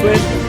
quên.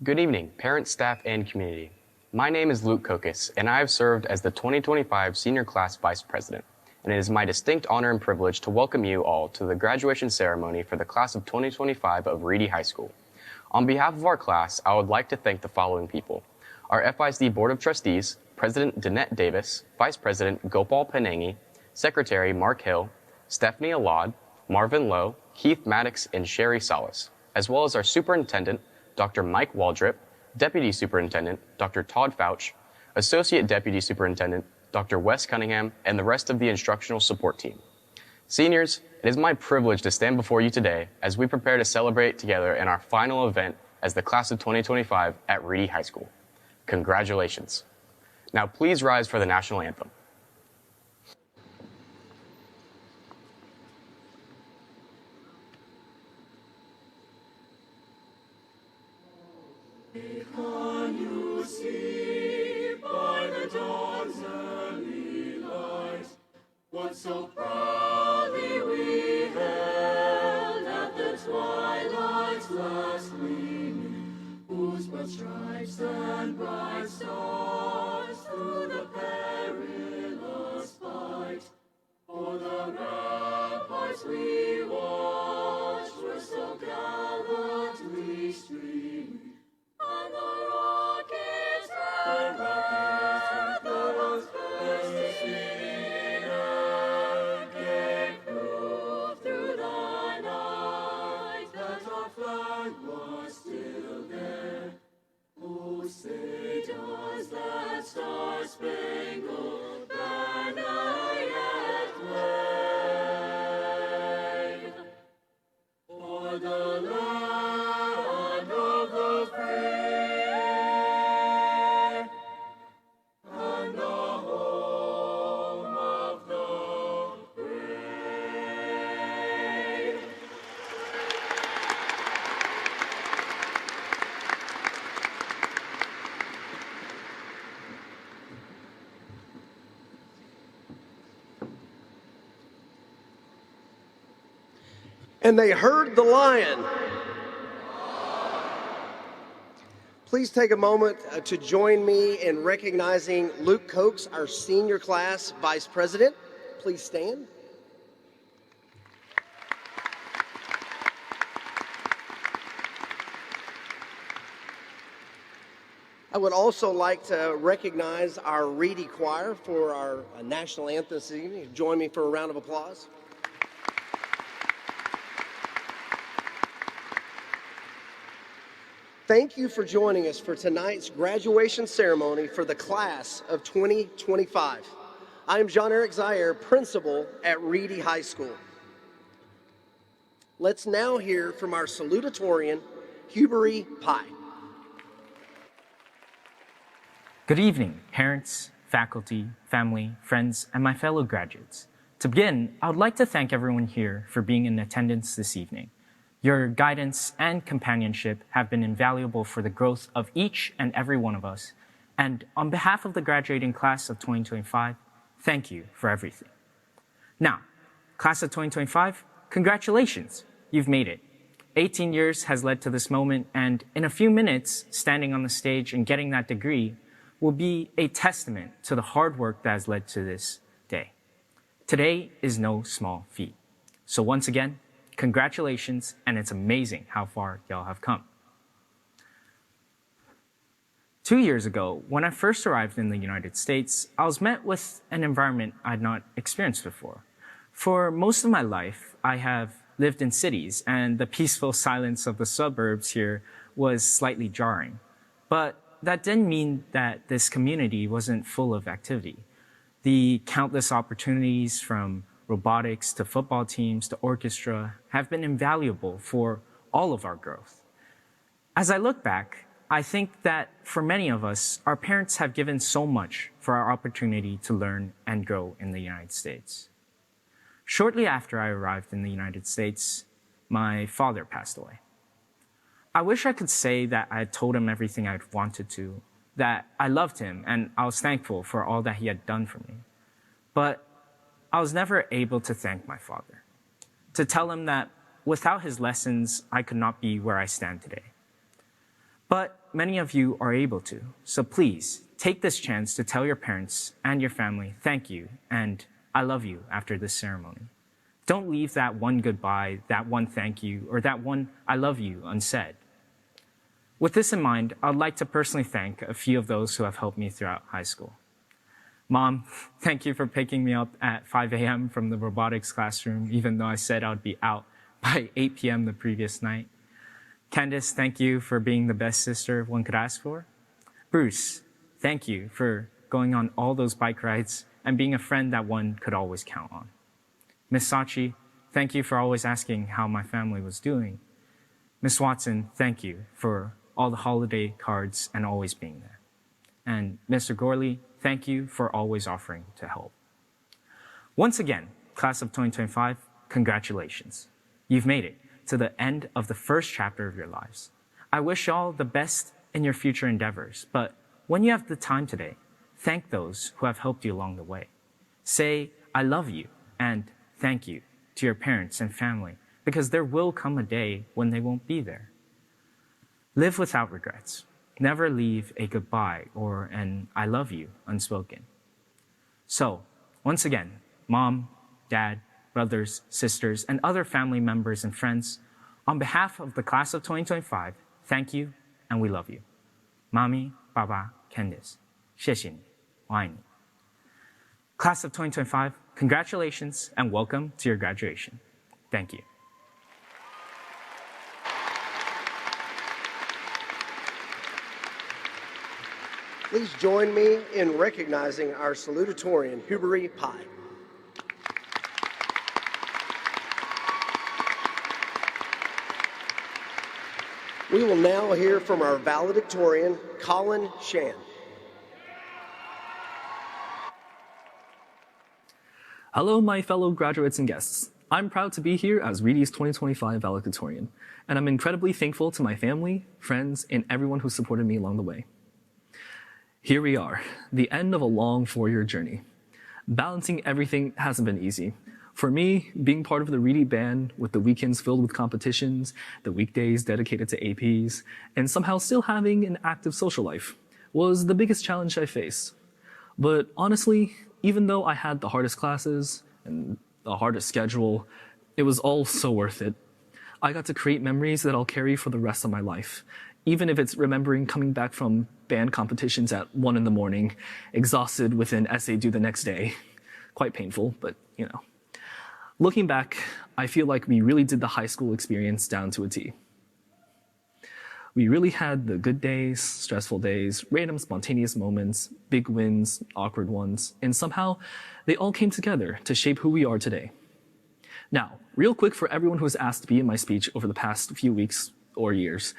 Good evening, parents, staff, and community. My name is Luke Kokis, and I have served as the 2025 Senior Class Vice President, and it is my distinct honor and privilege to welcome you all to the graduation ceremony for the class of 2025 of Reedy High School. On behalf of our class, I would like to thank the following people: our FISD Board of Trustees, President Danette Davis, Vice President Gopal Panangi, Secretary Mark Hill, Stephanie Alad, Marvin Lowe, Keith Maddox, and Sherry Salas, as well as our Superintendent, Dr. Mike Waldrip, Deputy Superintendent, Dr. Todd Fouch, Associate Deputy Superintendent, Dr. Wes Cunningham, and the rest of the instructional support team. Seniors, it is my privilege to stand before you today as we prepare to celebrate together in our final event as the class of 2025 at Reedy High School. Congratulations. Now please rise for the national anthem. Can you see by the dawn's early light what so proudly we hailed at the twilight's last gleaming, whose broad stripes and bright stars through the perilous fight o'er the ramparts we watched were so gallantly streaming. And the rockets and the ones bursting came through the night that our flag was still there. Oh, say does that star-spangled banner yet wave o'er the land of the free? And they heard the lion. Please take a moment to join me in recognizing Luke Cokes, our senior class vice president. Please stand. I would also like to recognize our Reedy Choir for our national anthem this evening. Join me for a round of applause. Thank you for joining us for tonight's graduation ceremony for the class of 2025. I am John Eric Zaire, principal at Reedy High School. Let's now hear from our salutatorian, Hubery Pye. Good evening, parents, faculty, family, friends, and my fellow graduates. To begin, I would like to thank everyone here for being in attendance this evening. Your guidance and companionship have been invaluable for the growth of each and every one of us. And on behalf of the graduating class of 2025, thank you for everything. Now, class of 2025, congratulations, you've made it. 18 years has led to this moment, and in a few minutes, standing on the stage and getting that degree will be a testament to the hard work that has led to this day. Today is no small feat. So once again, congratulations, and it's amazing how far y'all have come. 2 years ago, when I first arrived in the United States, I was met with an environment I'd not experienced before. For most of my life, I have lived in cities, and the peaceful silence of the suburbs here was slightly jarring. But that didn't mean that this community wasn't full of activity. The countless opportunities from robotics to football teams to orchestra have been invaluable for all of our growth. As I look back, I think that for many of us, our parents have given so much for our opportunity to learn and grow in the United States. Shortly after I arrived in the United States, my father passed away. I wish I could say that I had told him everything I wanted to, that I loved him and I was thankful for all that he had done for me. But I was never able to thank my father, to tell him that without his lessons, I could not be where I stand today. But many of you are able to, so please take this chance to tell your parents and your family thank you and I love you after this ceremony. Don't leave that one goodbye, that one thank you, or that one I love you unsaid. With this in mind, I'd like to personally thank a few of those who have helped me throughout high school. Mom, thank you for picking me up at 5 a.m. from the robotics classroom, even though I said I'd be out by 8 p.m. the previous night. Candace, thank you for being the best sister one could ask for. Bruce, thank you for going on all those bike rides and being a friend that one could always count on. Miss Sachi, thank you for always asking how my family was doing. Miss Watson, thank you for all the holiday cards and always being there. And Mr. Gorley, thank you for always offering to help. Once again, class of 2025, congratulations. You've made it to the end of the first chapter of your lives. I wish y'all the best in your future endeavors, but when you have the time today, thank those who have helped you along the way. Say, I love you, and thank you to your parents and family, because there will come a day when they won't be there. Live without regrets. Never leave a goodbye or an I love you unspoken. So, once again, Mom, Dad, brothers, sisters, and other family members and friends, on behalf of the class of 2025, thank you and we love you. Mommy, Baba, Candice, 谢谢你，我爱你. Class of 2025, congratulations and welcome to your graduation. Thank you. Please join me in recognizing our salutatorian, Huberi Pai. We will now hear from our valedictorian, Colin Shan. Hello, my fellow graduates and guests. I'm proud to be here as Reedy's 2025 valedictorian, and I'm incredibly thankful to my family, friends, and everyone who supported me along the way. Here we are, the end of a long 4-year journey. Balancing everything hasn't been easy. For me, being part of the Reedy band with the weekends filled with competitions, the weekdays dedicated to APs, and somehow still having an active social life was the biggest challenge I faced. But honestly, even though I had the hardest classes and the hardest schedule, it was all so worth it. I got to create memories that I'll carry for the rest of my life, even if it's remembering coming back from band competitions at 1 in the morning, exhausted with an essay due the next day. Quite painful, but you know. Looking back, I feel like we really did the high school experience down to a T. We really had the good days, stressful days, random spontaneous moments, big wins, awkward ones, and somehow they all came together to shape who we are today. Now, real quick for everyone who has asked to be in my speech over the past few weeks or years,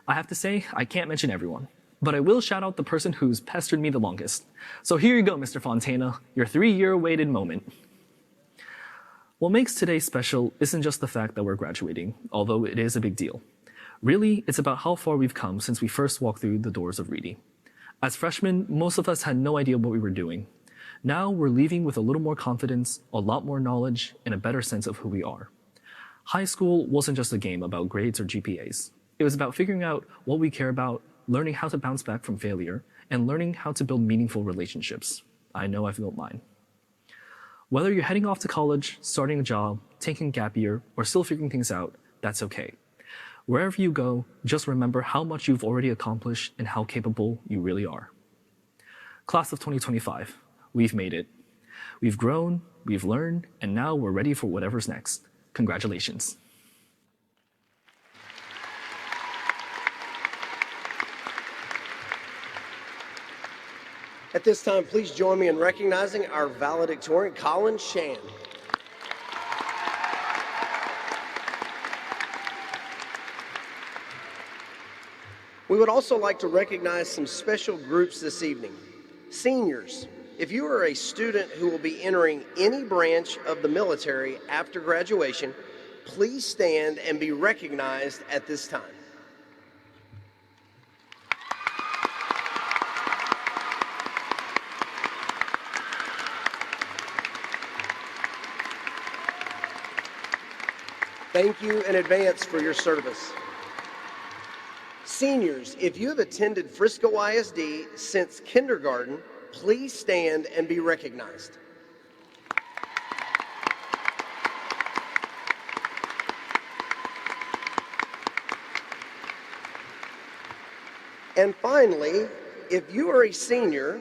I have to say I can't mention everyone, but I will shout out the person who's pestered me the longest. So here you go, Mr. Fontana, your 3-year awaited moment. What makes today special isn't just the fact that we're graduating, although it is a big deal. Really, it's about how far we've come since we first walked through the doors of Reedy. As freshmen, most of us had no idea what we were doing. Now we're leaving with a little more confidence, a lot more knowledge, and a better sense of who we are. High school wasn't just a game about grades or GPAs. It was about figuring out what we care about, learning how to bounce back from failure, and learning how to build meaningful relationships. I know I've built mine. Whether you're heading off to college, starting a job, taking a gap year, or still figuring things out, that's okay. Wherever you go, just remember how much you've already accomplished and how capable you really are. Class of 2025, we've made it. We've grown, we've learned, and now we're ready for whatever's next. Congratulations. At this time, please join me in recognizing our valedictorian, Colin Shan. We would also like to recognize some special groups this evening. Seniors, if you are a student who will be entering any branch of the military after graduation, please stand and be recognized at this time. Thank you in advance for your service. Seniors, if you have attended Frisco ISD since kindergarten, please stand and be recognized. And finally, if you are a senior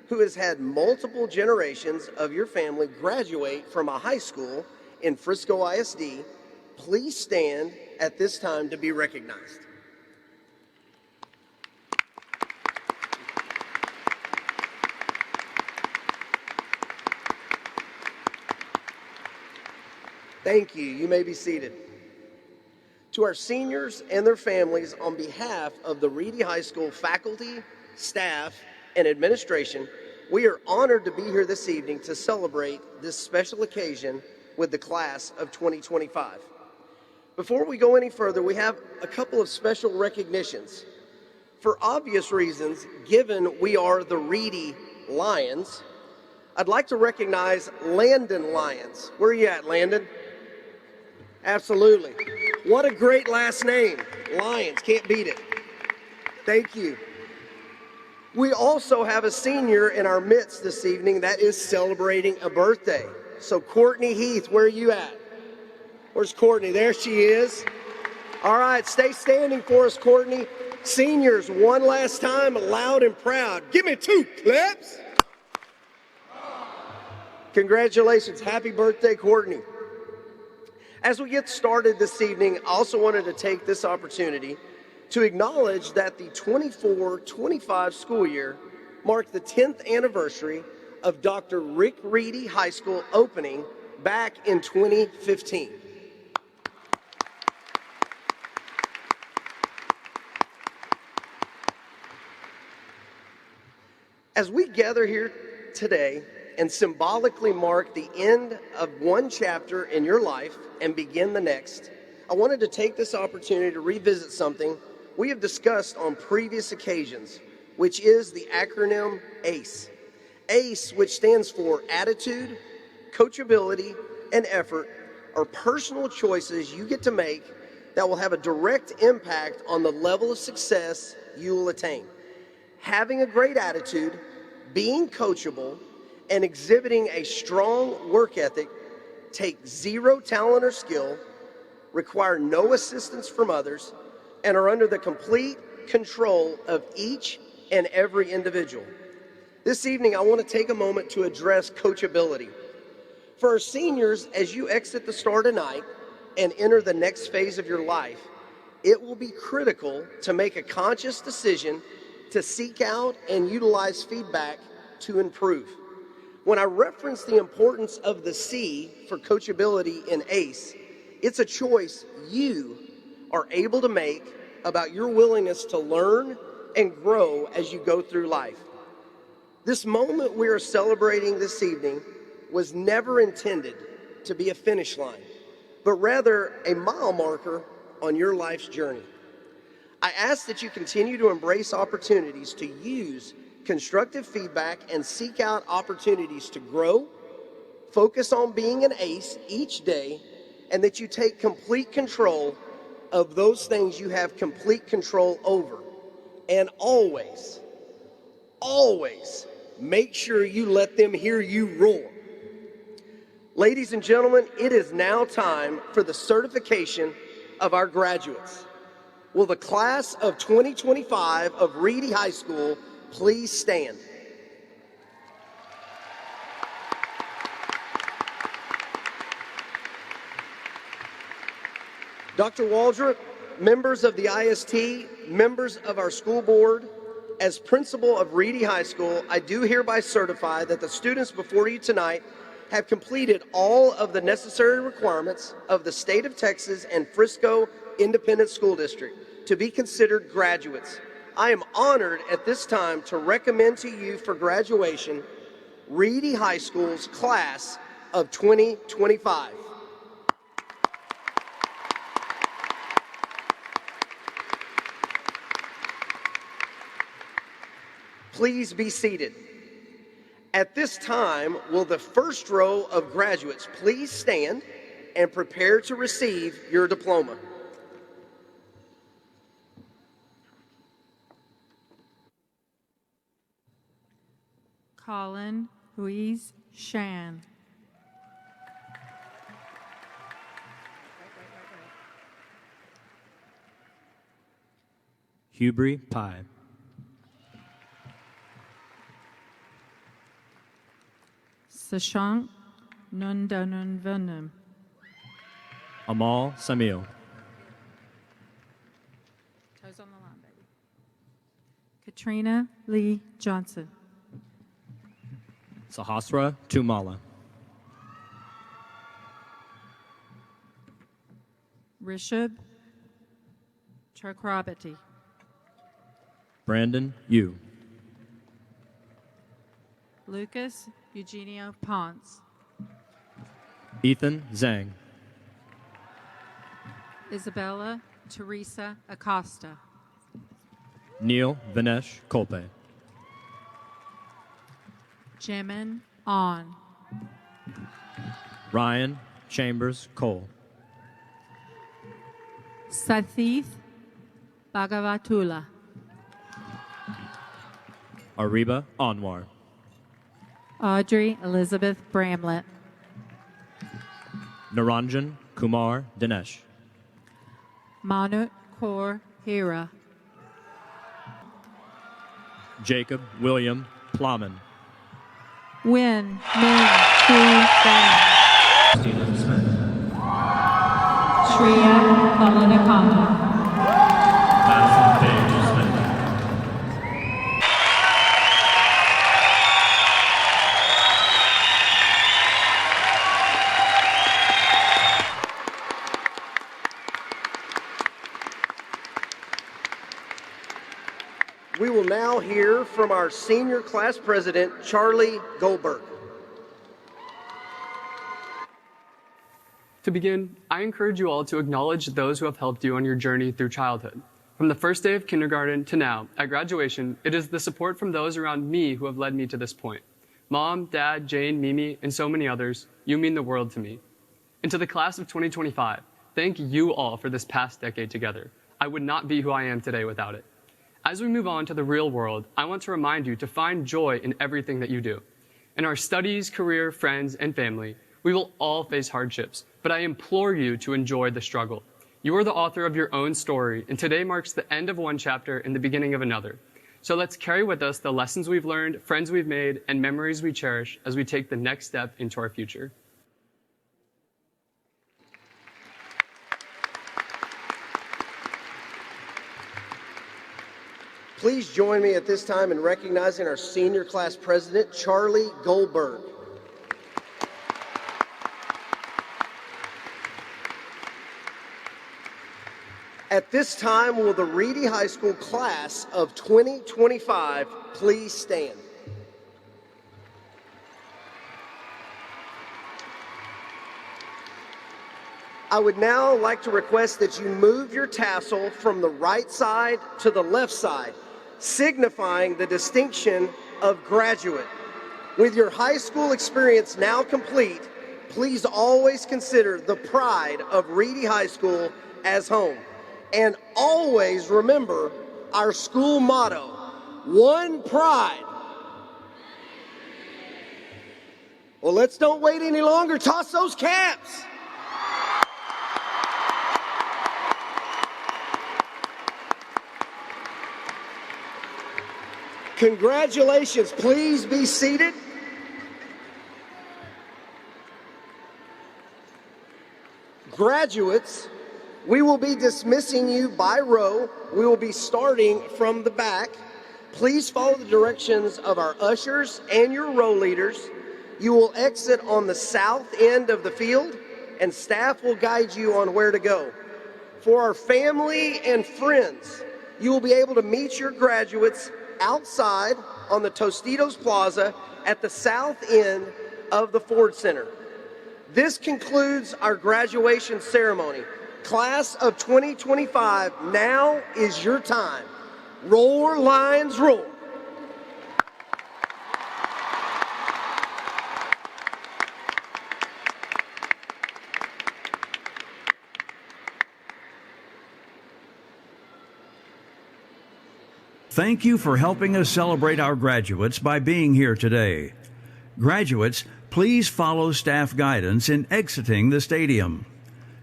who has had multiple generations of your family graduate from a high school in Frisco ISD, please stand at this time to be recognized. Thank you. You may be seated. To our seniors and their families, on behalf of the Reedy High School faculty, staff, and administration, we are honored to be here this evening to celebrate this special occasion with the class of 2025. Before we go any further, we have a couple of special recognitions. For obvious reasons, given we are the Reedy Lions, I'd like to recognize Landon Lyons. Where are you at, Landon? Absolutely. What a great last name. Lyons, can't beat it. Thank you. We also have a senior in our midst this evening that is celebrating a birthday. So Courtney Heath, where are you at? Where's Courtney? There she is. All right, stay standing for us, Courtney. Seniors, one last time, loud and proud. Give me 2 claps. Congratulations. Happy birthday, Courtney. As we get started this evening, I also wanted to take this opportunity to acknowledge that the 24-25 school year marked the 10th anniversary of Dr. Rick Reedy High School opening back in 2015. As we gather here today and symbolically mark the end of one chapter in your life and begin the next, I wanted to take this opportunity to revisit something we have discussed on previous occasions, which is the acronym ACE. ACE, which stands for Attitude, Coachability, and Effort, are personal choices you get to make that will have a direct impact on the level of success you will attain. Having a great attitude, being coachable, and exhibiting a strong work ethic take zero talent or skill, require no assistance from others, and are under the complete control of each and every individual. This evening, I want to take a moment to address coachability. For our seniors, as you exit the store tonight and enter the next phase of your life, it will be critical to make a conscious decision to seek out and utilize feedback to improve. When I reference the importance of the C for coachability in ACE, it's a choice you are able to make about your willingness to learn and grow as you go through life. This moment we are celebrating this evening was never intended to be a finish line, but rather a mile marker on your life's journey. I ask that you continue to embrace opportunities to use constructive feedback and seek out opportunities to grow, focus on being an ace each day, and that you take complete control of those things you have complete control over. And always, always make sure you let them hear you roar. Ladies and gentlemen, it is now time for the certification of our graduates. Will the class of 2025 of Reedy High School please stand? Dr. Waldrop, members of the IST, members of our school board, as principal of Reedy High School, I do hereby certify that the students before you tonight have completed all of the necessary requirements of the state of Texas and Frisco Independent School District to be considered graduates. I am honored at this time to recommend to you for graduation Reedy High School's class of 2025. Please be seated. At this time, will the first row of graduates please stand and prepare to receive your diploma. Colin Ruiz Shan. Hubry Pai. Sashank Nundanunvanam. Amal Samil. Toes on the line, baby. Katrina Lee Johnson. Sahasra Tumala. Rishab Chakrabarti. Brandon Yu. Lucas Eugenio Ponce. Ethan Zhang. Isabella Teresa Acosta. Neil Vinesh Kolpe. Jimin On. Ryan Chambers Cole. Sathith Bhagavatula. Ariba Anwar. Audrey Elizabeth Bramlett. Naranjan Kumar Dinesh. Manut Kaur Hira. Jacob William Plowman. Win Min Su Fan. Shreya Palanakanda. We will now hear from our senior class president, Charlie Goldberg. To begin, I encourage you all to acknowledge those who have helped you on your journey through childhood. From the first day of kindergarten to now, at graduation, it is the support from those around me who have led me to this point. Mom, Dad, Jane, Mimi, and so many others, you mean the world to me. And to the class of 2025, thank you all for this past decade together. I would not be who I am today without it. As we move on to the real world, I want to remind you to find joy in everything that you do. In our studies, career, friends, and family, we will all face hardships, but I implore you to enjoy the struggle. You are the author of your own story, and today marks the end of one chapter and the beginning of another. So let's carry with us the lessons we've learned, friends we've made, and memories we cherish as we take the next step into our future. Please join me at this time in recognizing our senior class president, Charlie Goldberg. At this time, will the Reedy High School class of 2025 please stand? I would now like to request that you move your tassel from the right side to the left side, signifying the distinction of graduate. With your high school experience now complete, please always consider the pride of Reedy High School as home. And always remember our school motto, one pride. Well, let's don't wait any longer. Toss those caps. Congratulations. Please be seated. Graduates, we will be dismissing you by row. We will be starting from the back. Please follow the directions of our ushers and your row leaders. You will exit on the south end of the field, and staff will guide you on where to go. For our family and friends, you will be able to meet your graduates outside on the Tostitos Plaza at the south end of the Ford Center. This concludes our graduation ceremony. Class of 2025, now is your time. Roar, Lions, roar. Thank you for helping us celebrate our graduates by being here today. Graduates, please follow staff guidance in exiting the stadium.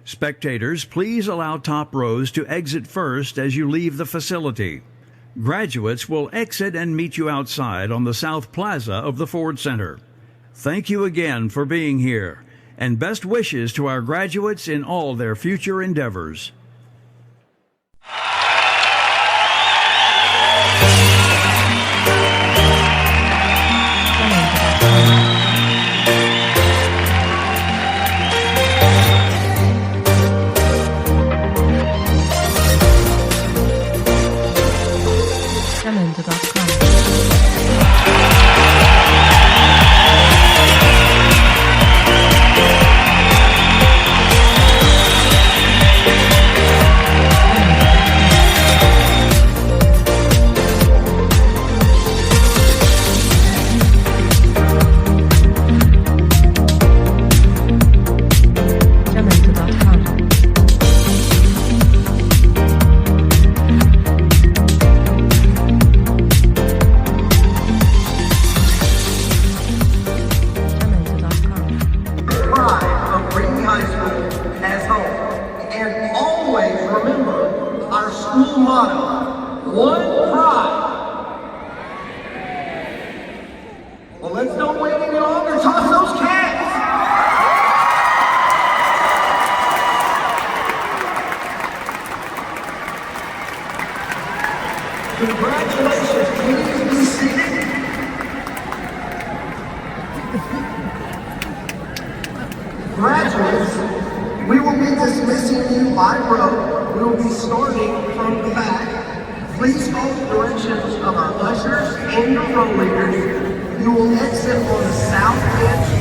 Spectators, please allow top rows to exit first as you leave the facility. Graduates will exit and meet you outside on the South Plaza of the Ford Center. Thank you again for being here, and best wishes to our graduates in all their future endeavors. Graduates, we will be dismissing you by row. We will be starting from the back. Please follow the directions of our ushers and your row leaders. You will exit on the south edge.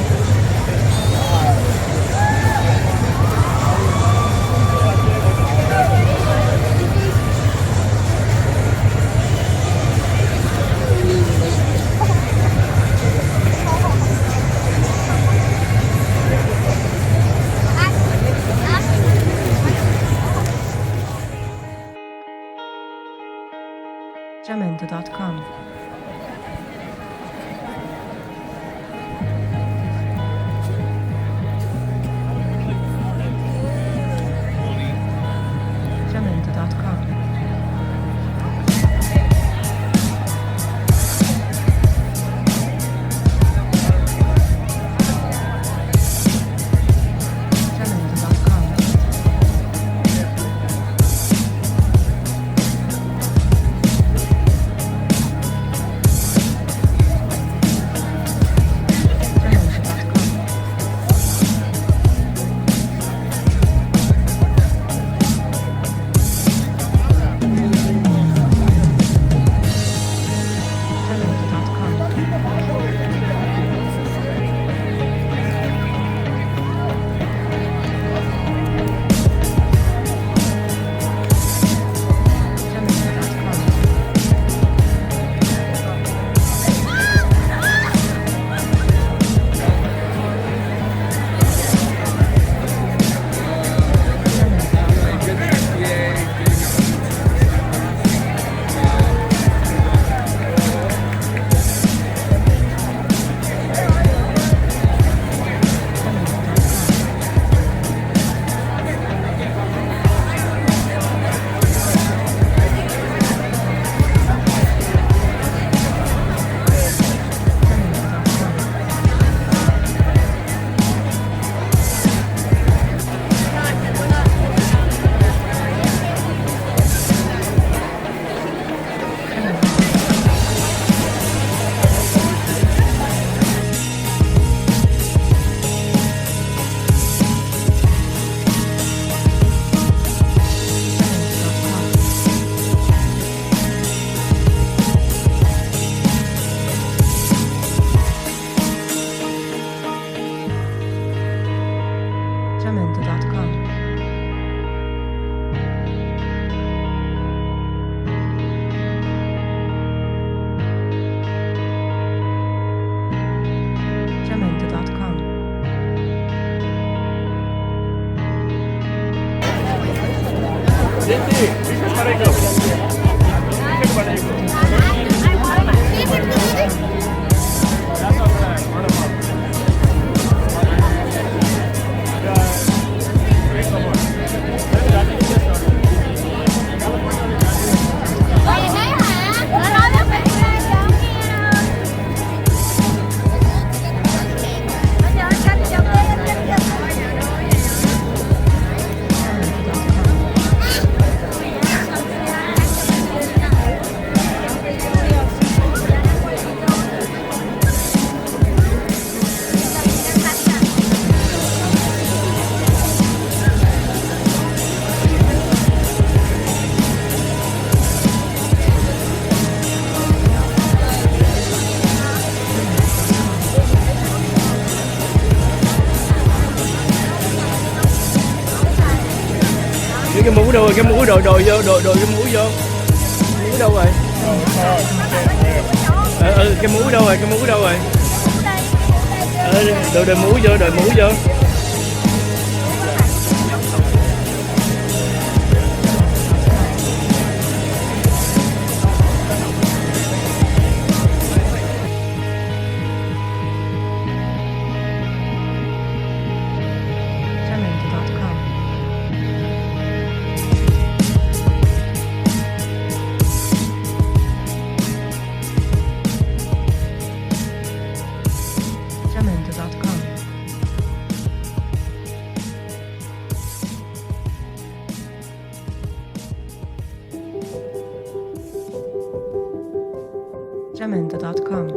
Jamendo.com. Jamendo.com. Jamendo.com. cái mũ đâu rồi, cái mũ đội đội vô, đội cái mũ vô. Mũ đâu rồi? Cái mũ đâu rồi, cái mũ đâu rồi? Đội mũ vô, đội mũ vô. Jamendo.com.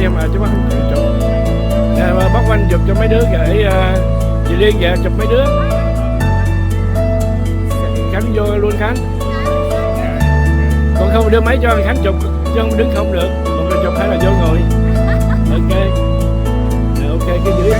kia mà chứ không chịu chụp. Nè, mà bác Oanh chụp cho mấy đứa gửi chị Liên về chụp mấy đứa. Khánh vô luôn Khánh. Còn không đưa máy cho Khánh chụp, chứ không đứng không được. Một người chụp hay là vô ngồi. Ok. Ok, cái dưới.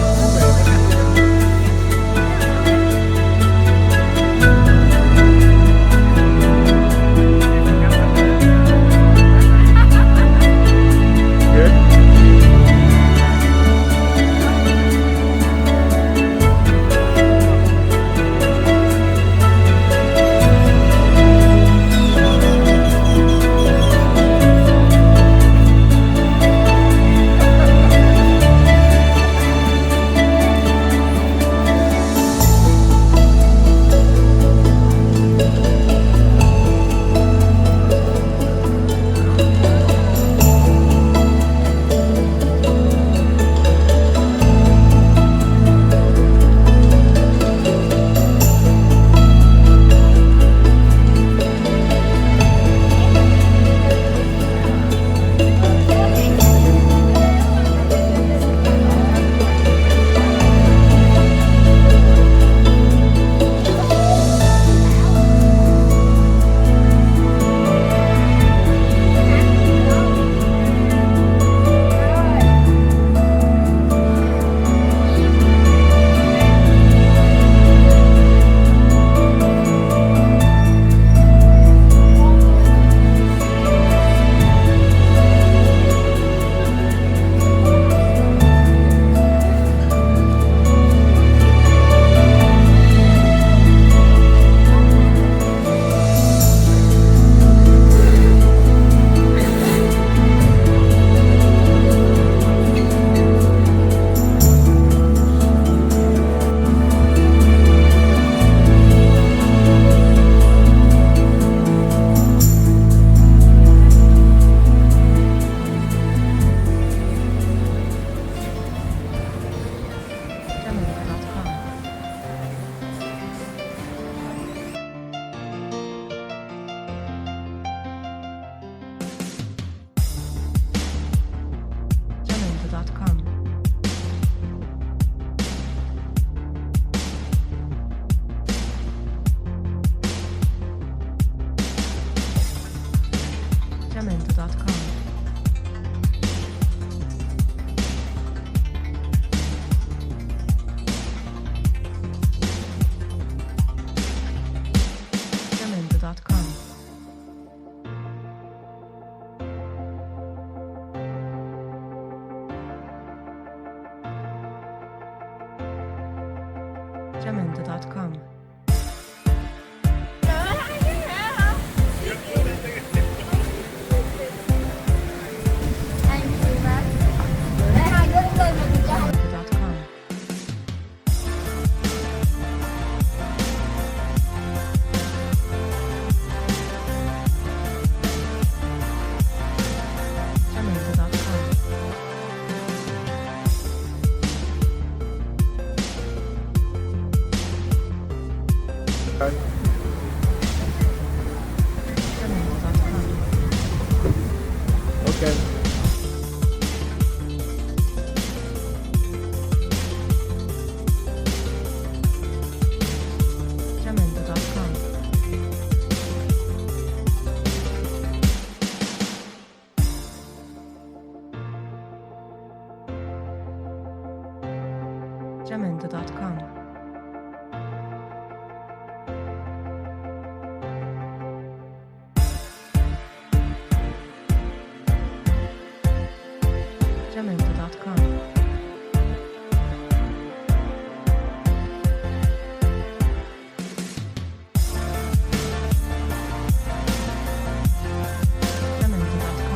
Jamendo.com. Ok. Jamendo.com. Jamendo.com. Jamendo.com. Jamendo.com. Jamendo.com.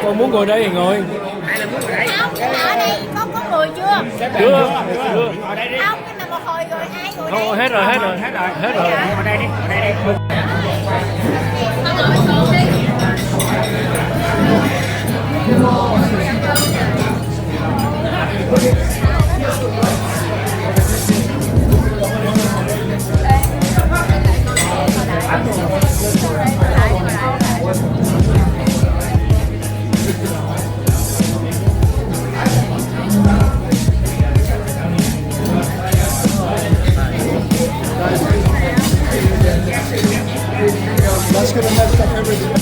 Con muốn ngồi đây thì ngồi. Không, ở đây có người chưa? Chưa. Không, nhưng mà một hồi rồi ai ngồi đây? Thôi hết rồi. Ngồi đây đi. Con ngồi xuống đi. That's gonna mess up everything.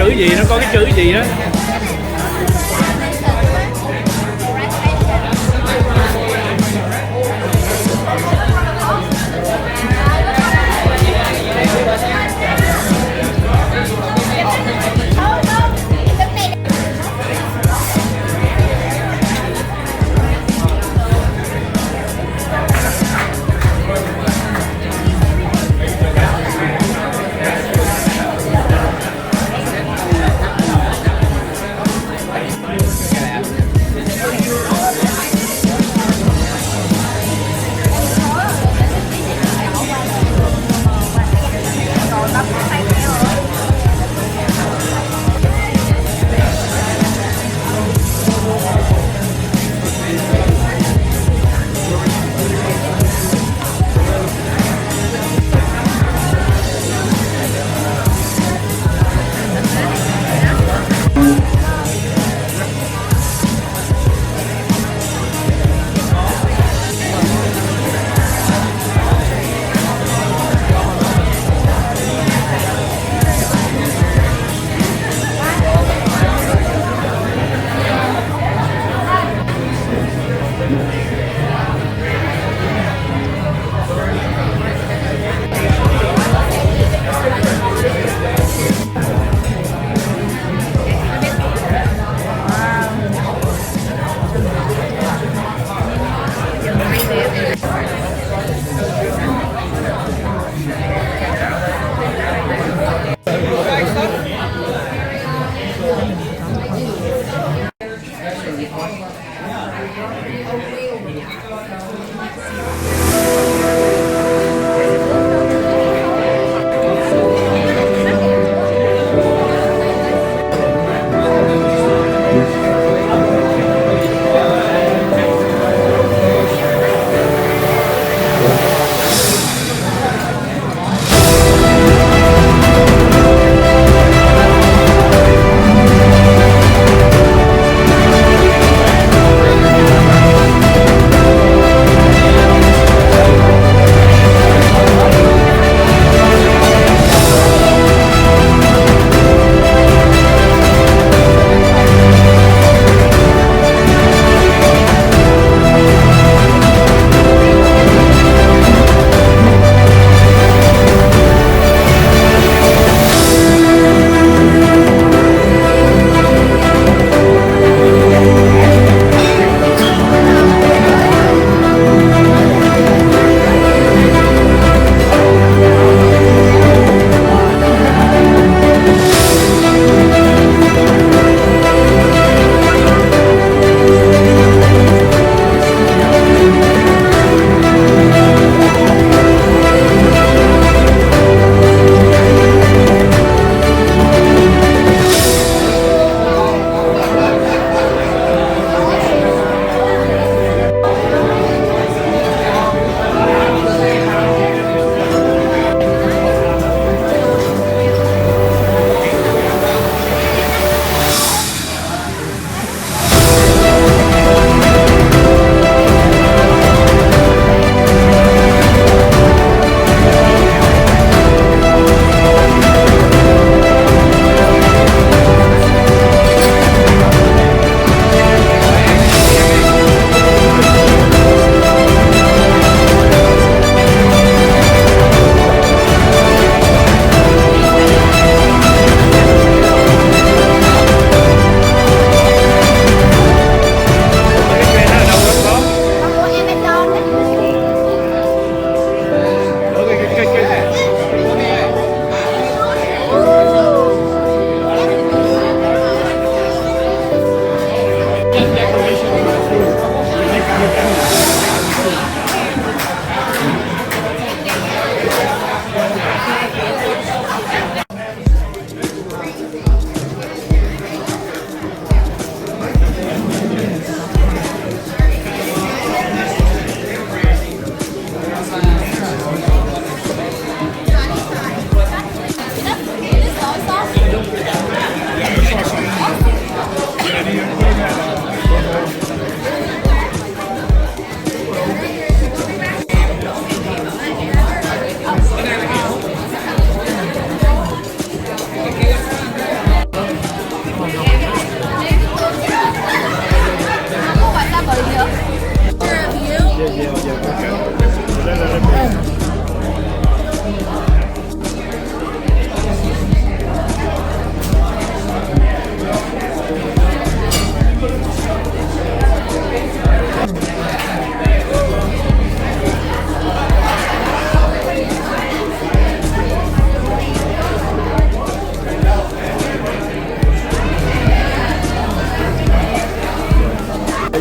chữ gì, nó có cái chữ gì đó.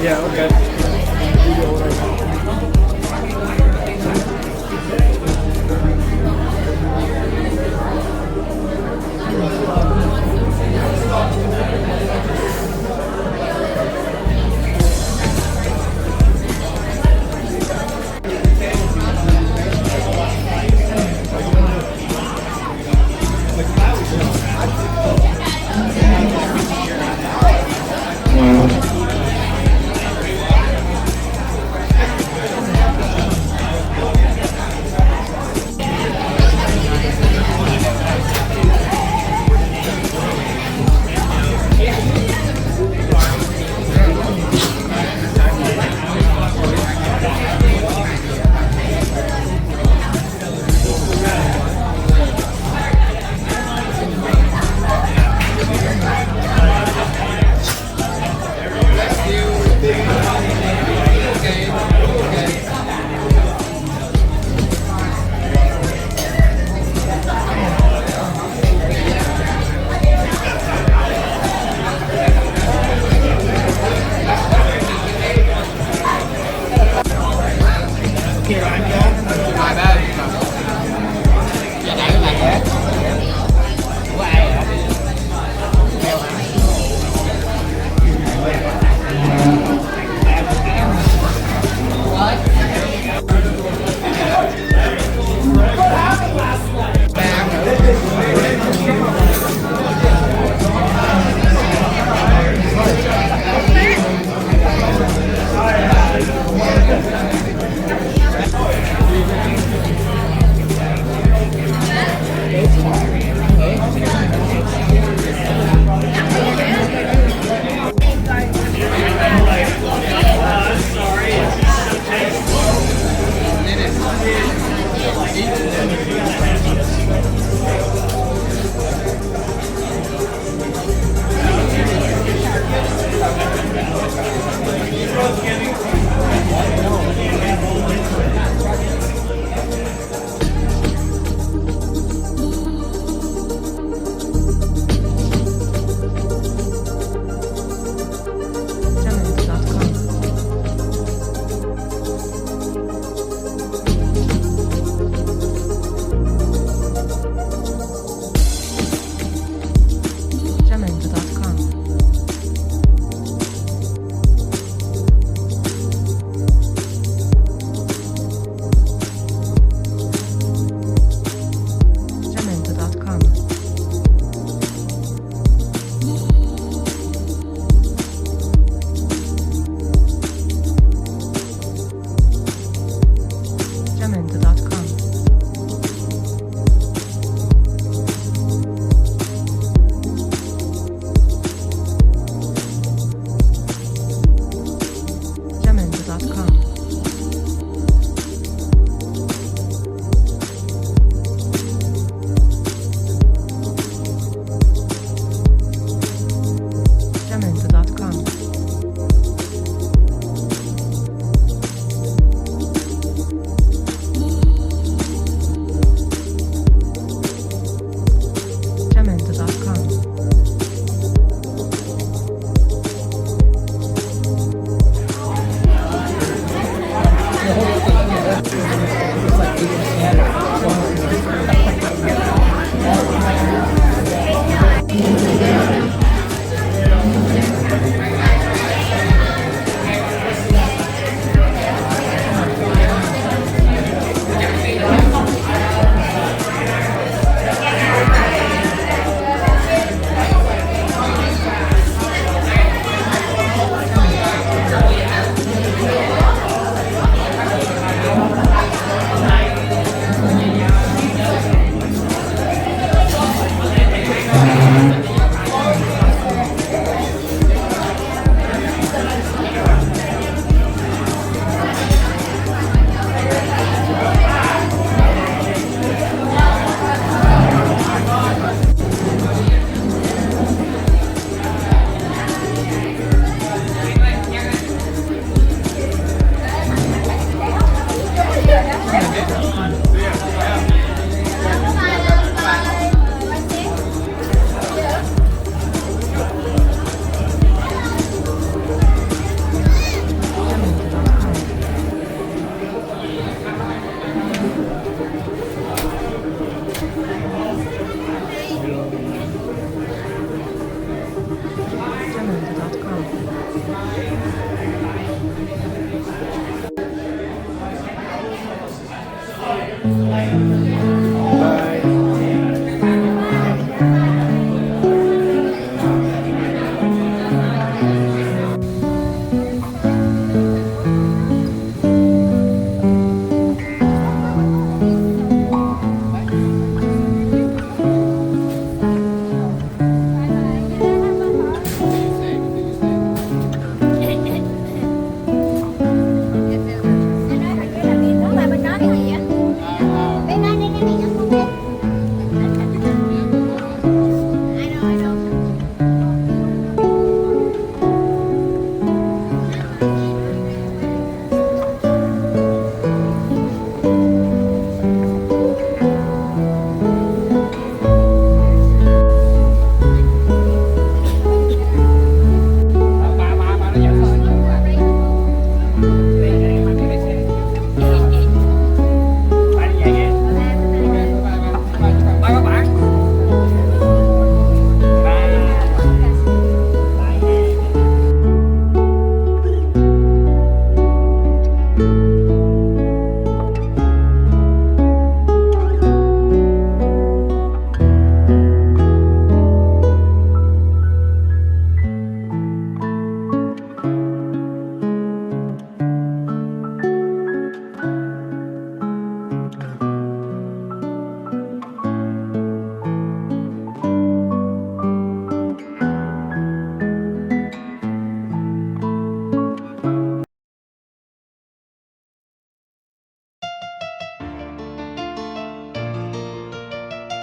yeah, okay. Video đây.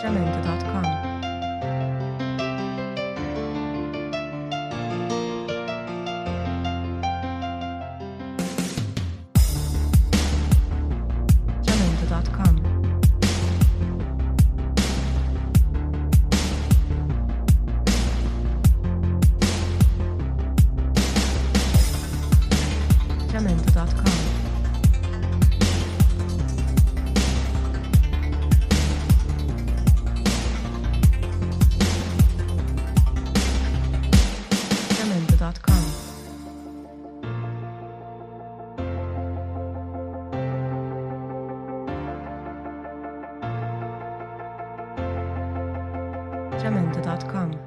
Jamendo.com. Jamendo.com. Jamendo.com. Jamendo.com. Jamendo.com.